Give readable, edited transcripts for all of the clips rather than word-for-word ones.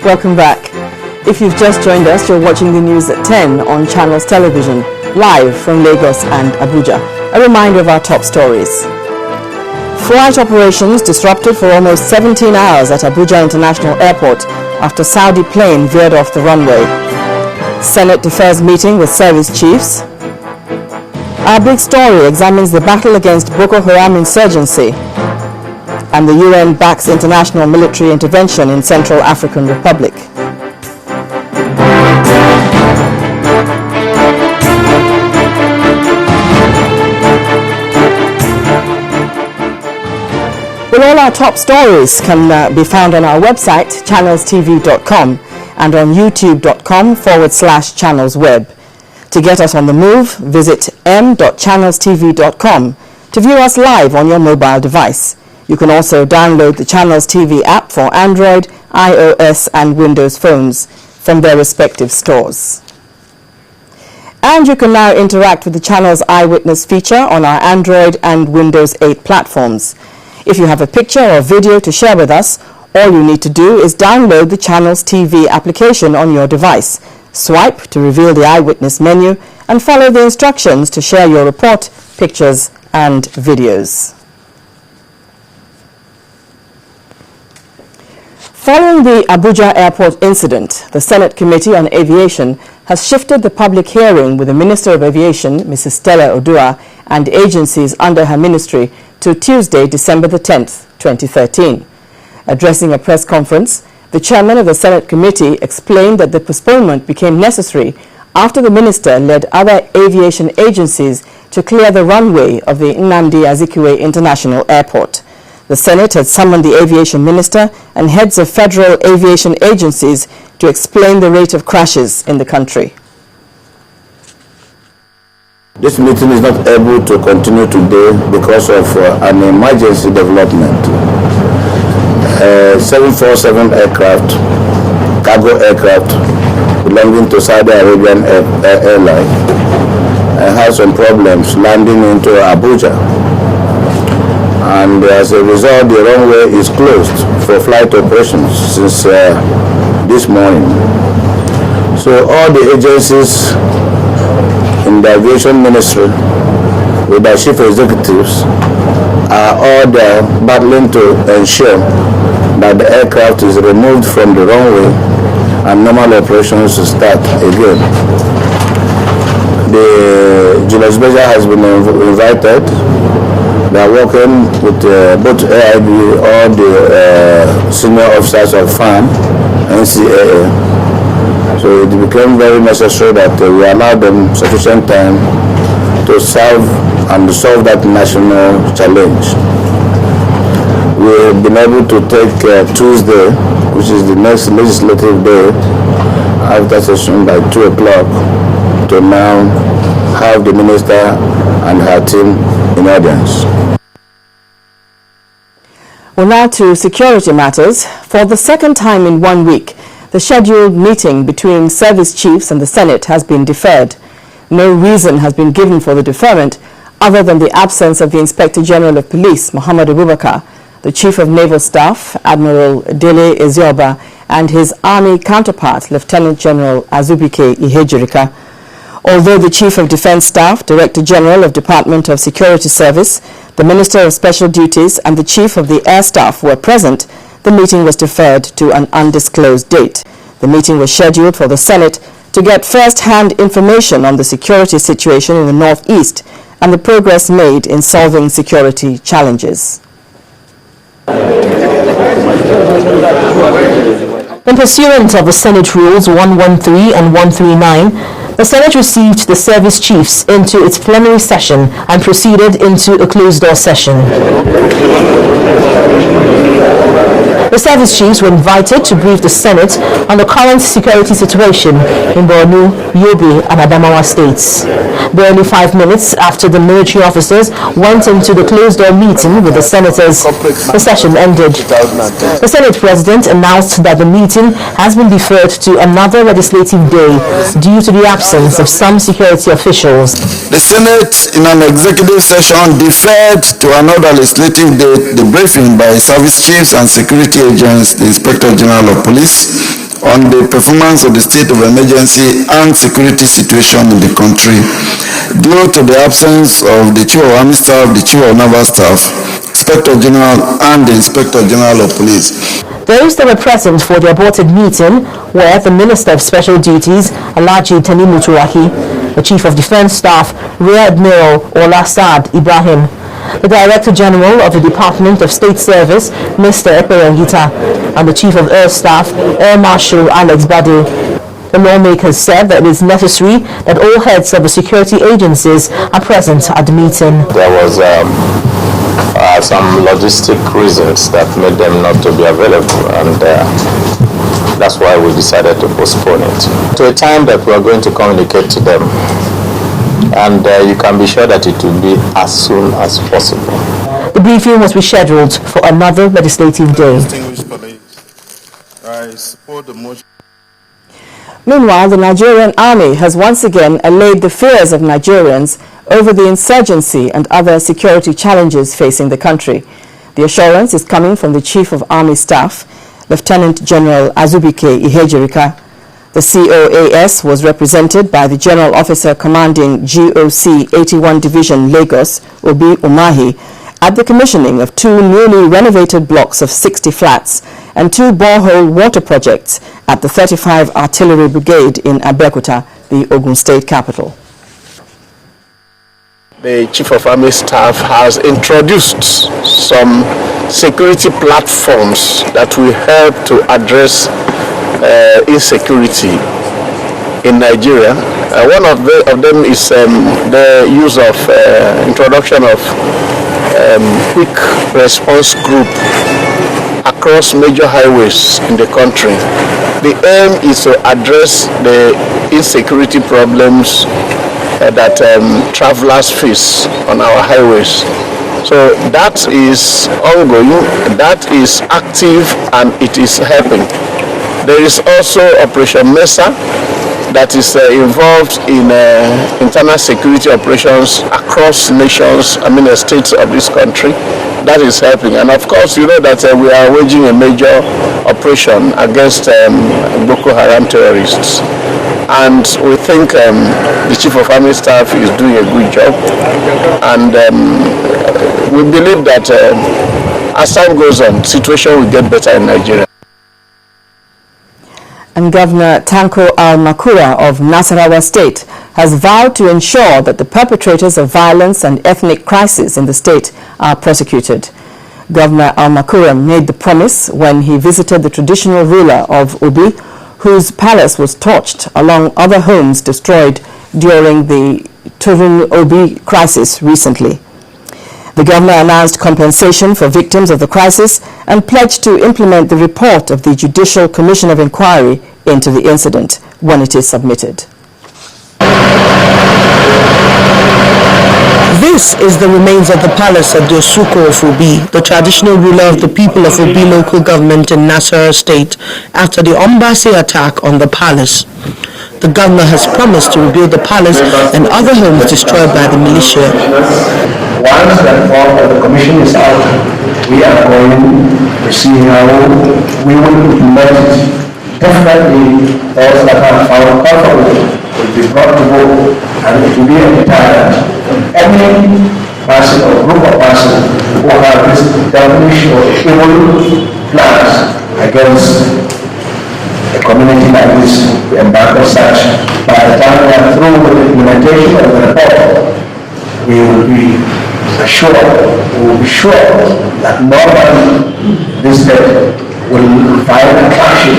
Welcome back. If you've just joined us, you're watching the news at 10 on Channels Television, live from Lagos and Abuja. A reminder of our top stories. Flight operations disrupted for almost 17 hours at Abuja International Airport after Saudi plane veered off the runway. Senate defers meeting with service chiefs. Our big story examines the battle against Boko Haram insurgency. And the UN backs international military intervention in Central African Republic. Well, all our top stories can be found on our website, channelstv.com, and on youtube.com/channelsweb. To get us on the move, visit m.channelstv.com to view us live on your mobile device. You can also download the Channels TV app for Android, iOS and Windows phones from their respective stores. And you can now interact with the Channels Eyewitness feature on our Android and Windows 8 platforms. If you have a picture or video to share with us, all you need to do is download the Channels TV application on your device, swipe to reveal the Eyewitness menu, and follow the instructions to share your report, pictures and videos. Following the Abuja Airport incident, the Senate Committee on Aviation has shifted the public hearing with the Minister of Aviation, Mrs. Stella Odua, and agencies under her ministry to Tuesday, December the 10th, 2013. Addressing a press conference, the chairman of the Senate Committee explained that the postponement became necessary after the minister led other aviation agencies to clear the runway of the Nnamdi Azikiwe International Airport. The Senate had summoned the aviation minister and heads of federal aviation agencies to explain the rate of crashes in the country. This meeting is not able to continue today because of an emergency development. 747 aircraft, cargo aircraft belonging to Saudi Arabian Airline, had some problems landing into Abuja. And as a result, the runway is closed for flight operations since this morning. So all the agencies in the aviation ministry with their chief executives are all there battling to ensure that the aircraft is removed from the runway and normal operations start again. The Julius Beja has been invited. They are working with both AIB, all the senior officers of FAN, NCAA. So it became very necessary that we allow them sufficient time to solve that national challenge. We've been able to take Tuesday, which is the next legislative day, after session by 2 o'clock, to now have the minister and her team in audience. Well, now to security matters. For the second time in 1 week, the scheduled meeting between service chiefs and the Senate has been deferred. No reason has been given for the deferment other than the absence of the Inspector General of Police, Muhammad Abubakar, the Chief of Naval Staff, Admiral Dele Ezioba, and his Army counterpart, Lieutenant General Azubike Ihejirika. Although the Chief of Defense Staff, Director General of Department of Security Service, the Minister of Special Duties, and the Chief of the Air Staff were present, the meeting was deferred to an undisclosed date. The meeting was scheduled for the Senate to get first-hand information on the security situation in the Northeast and the progress made in solving security challenges. In pursuant of the Senate Rules 113 and 139, the Senate received the service chiefs into its plenary session and proceeded into a closed-door session. The service chiefs were invited to brief the Senate on the current security situation in Borno, Yobe, and Adamawa states. Barely 5 minutes after the military officers went into the closed-door meeting with the senators, the session ended. The Senate President announced that the meeting has been deferred to another legislative day due to the absence of some security officials. The Senate, in an executive session, deferred to another legislative day the briefing by service chiefs and security agents, the Inspector General of Police, on the performance of the state of emergency and security situation in the country due to the absence of the Chief of Army Staff, the Chief of Naval Staff, Inspector General, and the Inspector General of Police. Those that were present for the aborted meeting were the Minister of Special Duties, Alhaji Tanimu Turaki, the Chief of Defence Staff, Rear Admiral Ola Saad Ibrahim, the Director General of the Department of State Service, Mr. Eperengita, and the Chief of Air Staff, Air Marshal Alex Bade. The lawmakers said that it is necessary that all heads of the security agencies are present at the meeting. There was some logistic reasons that made them not to be available, and that's why we decided to postpone it to a time that we are going to communicate to them, and you can be sure that it will be as soon as possible. The briefing was rescheduled for another legislative day. I support the motion. Meanwhile, the Nigerian army has once again allayed the fears of Nigerians over the insurgency and other security challenges facing the country. The assurance is coming from the Chief of Army Staff, Lieutenant General Azubike Ihejirika. The COAS was represented by the General Officer Commanding GOC 81 Division Lagos, Obi Umahi, at the commissioning of 2 newly renovated blocks of 60 flats and 2 borehole water projects at the 35 Artillery Brigade in Abeokuta, the Ogun State capital. The Chief of Army Staff has introduced some security platforms that will help to address insecurity in Nigeria. One of them is the use of introduction of quick response group across major highways in the country. The aim is to address the insecurity problems that travelers face on our highways. So that is ongoing, that is active, and it is helping. There is also Operation Mesa that is involved in internal security operations across nations, states of this country. That is helping. And of course, you know that we are waging a major operation against Boko Haram terrorists. And we think the Chief of Army Staff is doing a good job. And we believe that as time goes on, the situation will get better in Nigeria. And Governor Tanko Al-Makura of Nasarawa State has vowed to ensure that the perpetrators of violence and ethnic crisis in the state are prosecuted. Governor Al-Makura made the promise when he visited the traditional ruler of Obi, whose palace was torched along other homes destroyed during the Turun Obi crisis recently. The governor announced compensation for victims of the crisis and pledged to implement the report of the Judicial Commission of Inquiry into the incident when it is submitted. This is the remains of the palace at the Osuko of Obi, the traditional ruler of the people of Obi local government in Nasarawa State, after the Ombase attack on the palace. The governor has promised to rebuild the palace and other homes destroyed by the militia. Once that form of the commission is out, we are going to see how we will implement it. Definitely, those that are found culpable will be brought to book, and it will be a deterrent. Any person or group of persons who have this devilish or evil plans against a community like this, we embark on such. By the time we are through with the implementation of the report, we will be assured, that nobody this day will find attraction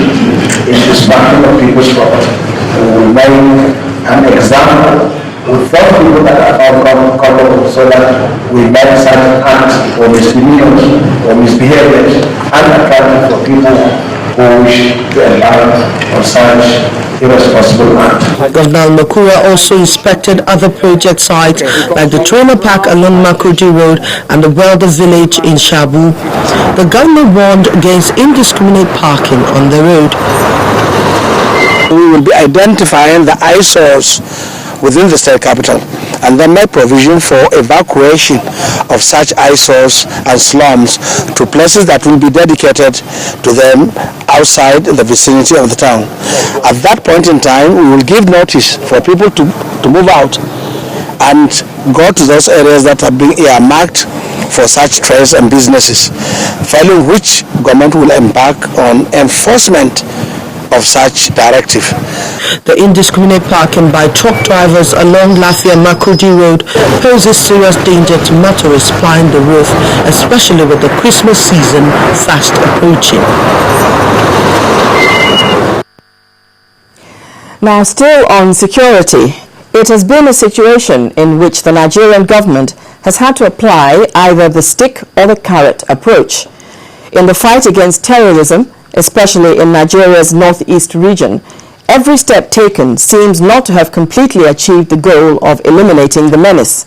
in destruction of people's property. We will make an example with those people that are found culpable, so that we make such acts or misdemeanors or misbehaviors unattractive for people who wish to embark on such irresponsible act. Governor Al-Makura also inspected other project sites like the trailer park along Makurdi Road and the Welder Village in Shabu. The governor warned against indiscriminate parking on the road. We will be identifying the eyesores within the state capital, and then made provision for evacuation of such eyesores and slums to places that will be dedicated to them outside the vicinity of the town. At that point in time, we will give notice for people to move out and go to those areas that are being earmarked for such trades and businesses, following which government will embark on enforcement of such directive. The indiscriminate parking by truck drivers along Lafia-Makurdi Road poses serious danger to motorists plying the road, especially with the Christmas season fast approaching. Now, still on security, it has been a situation in which the Nigerian government has had to apply either the stick or the carrot approach. In the fight against terrorism, especially in Nigeria's northeast region, every step taken seems not to have completely achieved the goal of eliminating the menace.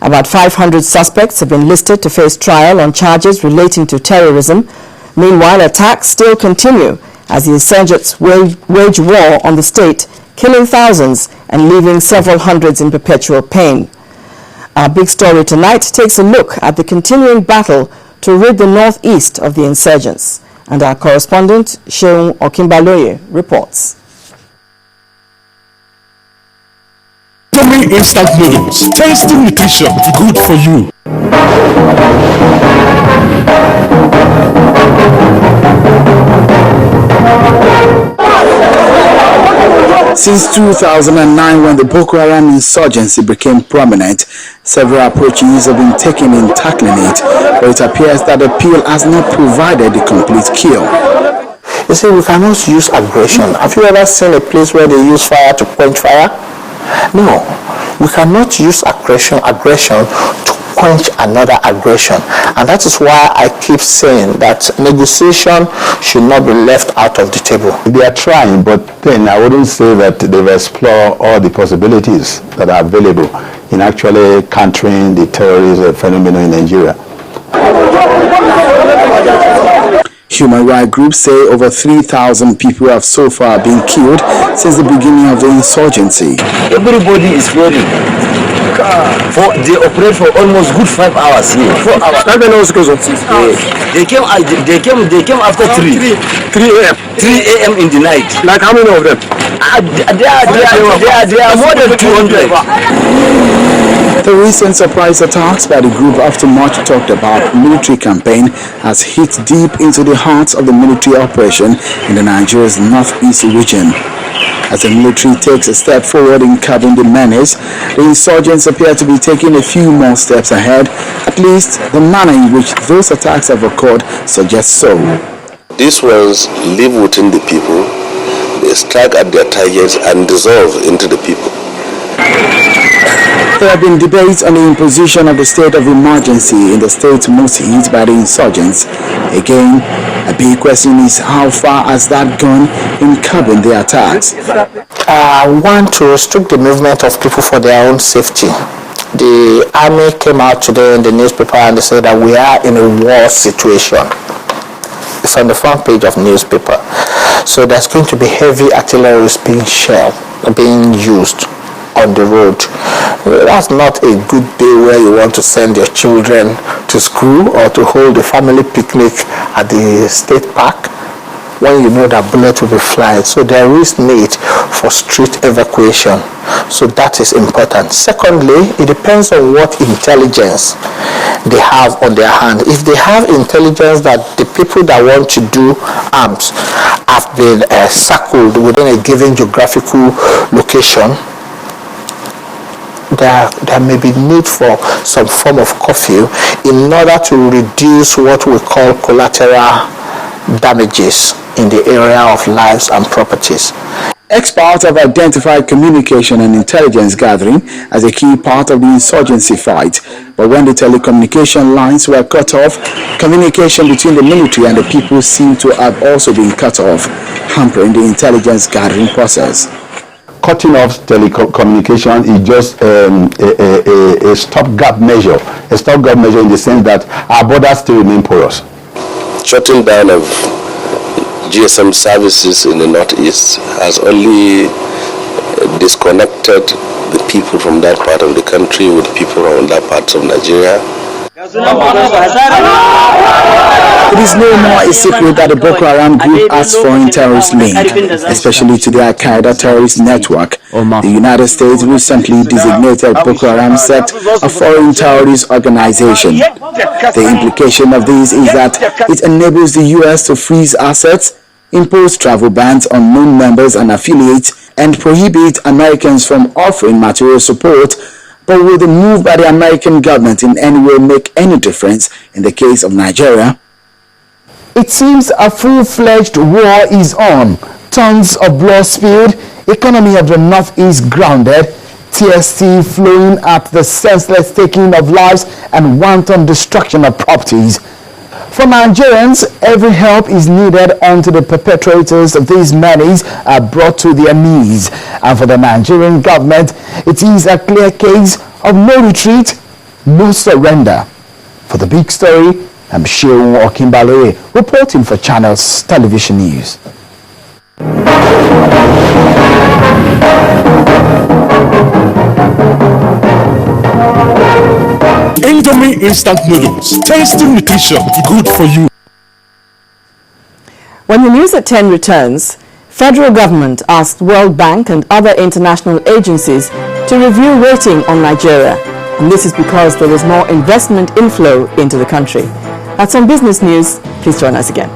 About 500 suspects have been listed to face trial on charges relating to terrorism. Meanwhile, attacks still continue as the insurgents wage war on the state, killing thousands and leaving several hundreds in perpetual pain. Our big story tonight takes a look at the continuing battle to rid the northeast of the insurgents. And our correspondent, Sheung Okimbaloye, reports. Instant noodles, tasty nutrition, good for you. Since 2009, when the Boko Haram insurgency became prominent, several approaches have been taken in tackling it, but it appears that the pill has not provided the complete cure. You see, we cannot use aggression. Have you ever seen a place where they use fire to quench fire? No, we cannot use aggression to quench another aggression, and that is why I keep saying that negotiation should not be left out of the table. They are trying, but then I wouldn't say that they've explored all the possibilities that are available in actually countering the terrorism phenomenon in Nigeria. Human rights groups say over 3,000 people have so far been killed since the beginning of the insurgency. Everybody is ready. They operate for almost good 5 hours here. 4 hours. They came after 3 a.m. in the night. Like how many of them? They are more than 200. The recent surprise attacks by the group after much talked about military campaign has hit deep into the heart of the military operation in the Nigeria's northeast region. As the military takes a step forward in curbing the menace, the insurgents appear to be taking a few more steps ahead. At least the manner in which those attacks have occurred suggests so. These ones live within the people, they strike at their targets and dissolve into the people. There have been debates on the imposition of the state of emergency in the state most hit by the insurgents. Again, a big question is how far has that gone in curbing the attacks? One, to restrict the movement of people for their own safety. The army came out today in the newspaper and they said that we are in a war situation. It's on the front page of newspaper. So there's going to be heavy artillery being used on the road. That's not a good day where you want to send your children to school or to hold a family picnic at the state park when you know that bullets will be flying. So there is need for street evacuation. So that is important. Secondly, it depends on what intelligence they have on their hand. If they have intelligence that the people that want to do arms have been circled within a given geographical location, there may be need for some form of curfew in order to reduce what we call collateral damages in the area of lives and properties. Experts have identified communication and intelligence gathering as a key part of the insurgency fight. But when the telecommunication lines were cut off, communication between the military and the people seemed to have also been cut off, hampering the intelligence gathering process. Cutting off telecommunication is just a stopgap measure. A stopgap measure in the sense that our borders still remain porous. Shutting down of GSM services in the northeast has only disconnected the people from that part of the country with people from other parts of Nigeria. It is no more a secret that the Boko Haram group has foreign terrorist link, especially to the Al-Qaeda terrorist network. The United States recently designated Boko Haram sect a foreign terrorist organization. The implication of this is that it enables the U.S. to freeze assets, impose travel bans on known members and affiliates, and prohibit Americans from offering material support. But will the move by the American government in any way make any difference in the case of Nigeria? It seems a full-fledged war is on. Tons of blood spilled, economy of the Northeast grounded, TST flowing at the senseless taking of lives and wanton destruction of properties. For Nigerians, every help is needed until the perpetrators of these menaces are brought to their knees. And for the Nigerian government, it is a clear case of no retreat, no surrender. For the big story, I'm Shehu Okinbaloye, reporting for Channels Television News. Indomie instant noodles, tasty nutrition, good for you. When the news at 10 returns, federal government asked World Bank and other international agencies to review rating on Nigeria. And this is because there was more investment inflow into the country. That's on Business News. Please join us again.